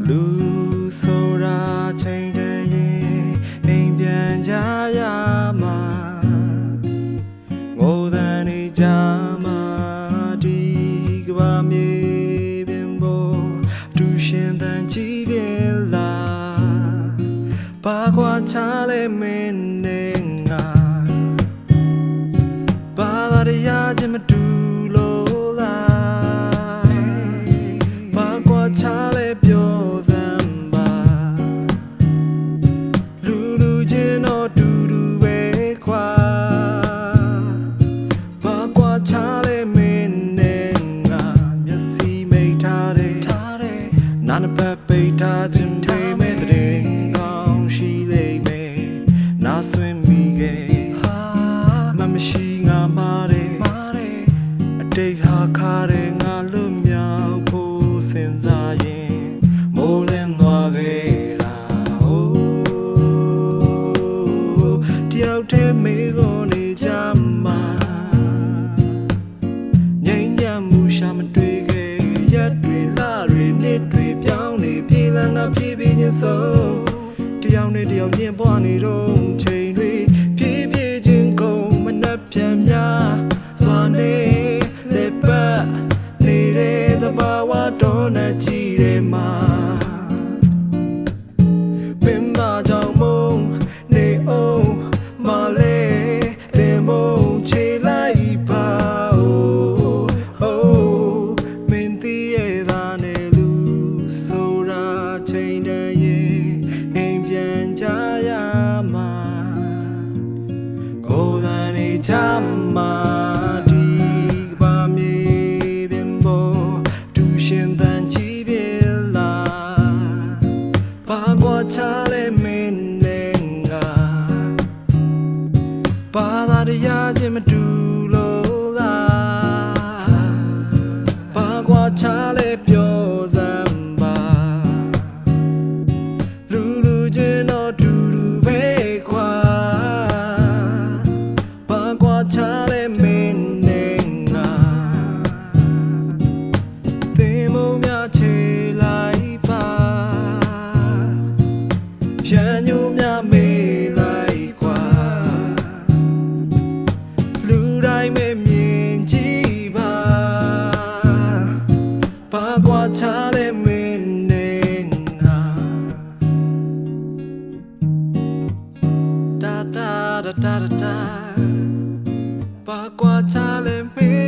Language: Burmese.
လူဆိုတာချိန်တည်းရင်အိမ်ပြန်ကြရမှာငိုသံနေကြမှာဒီကဘာမြေပြင်ပေါ်တူရှင်တန်ကြည့်ပြလာဘာကွာချလဲမင်းနဲ့ငါဘာသာတရားချင်းမတူလို့လားဘာကွာချလဲပြောစမ်းပါလူလူချင်းတော့တူတူပဲခွာဘာကွာချလဲမင်းနဲ့ငါမျက်စိမိတ်ထားတယ်နာနပတ်ပိတ်ထားခြင်းတွေမဲ့တဲ့ကောင်းရှိလိမ့်မယ်နာဆွင်မိခဲ့မမရှိငါမားတယ်အတိတ်ဟာခါတယ်ငါလွတ်မြောက်ဖို့စဉ်းစားရင်မိုးလင်းသွားခဲ့တာတယောက်တည်းမေးခွန်းနေကြမှာငြိမ်းချမ်းမှုရှာမတွေ့ခဲ့ရက်တွေလတွေနှစ်တွေပြောင်းနေပြေးလန်းကပြေးပြီးချင်းဆုံးတယောက်နဲ့တယောက်ညင်ပွားနေတော့ချိန်တွေပြေးပြေးချင်းကုန်မနှက်ပြန်များစွာနေလက်ပတ်နေတဲ့သဘာဝတော်နဲ့ကြည်တယ်မှာပင်မကြောင့်မုံနေအောင်မလဲတဲ့မုံချေလိုက်ပါမင်းတည်ရတာနဲ့လူဆိုတာချိန်တည်းရင်အိမ်ပြန်ကြရမှာကိုယ်တိုင်နေကြမှာဒီကဘာမြေပြင်ပေါ်တူရှင်တန်ကြည့်ပြလာဘာကွာချလဲမင်းနဲ့ငါဘာသာတရားချင်းမတူလို့လားဘာကွာချလဲပြောစမ်းပါလူလူချင်းတော့တူတူပဲခွာဘာကွာချလဲမင်းနဲ့ငါသင်မုံများချေလိုက်ပါရန်ညိုများမေးလိုက်ခွာလူတိုင်းပဲမြင်ကြည့်ပါဘာကွာချလဲမင်းနဲ့ငါda da da da da da ဘာကွာချလဲမင်း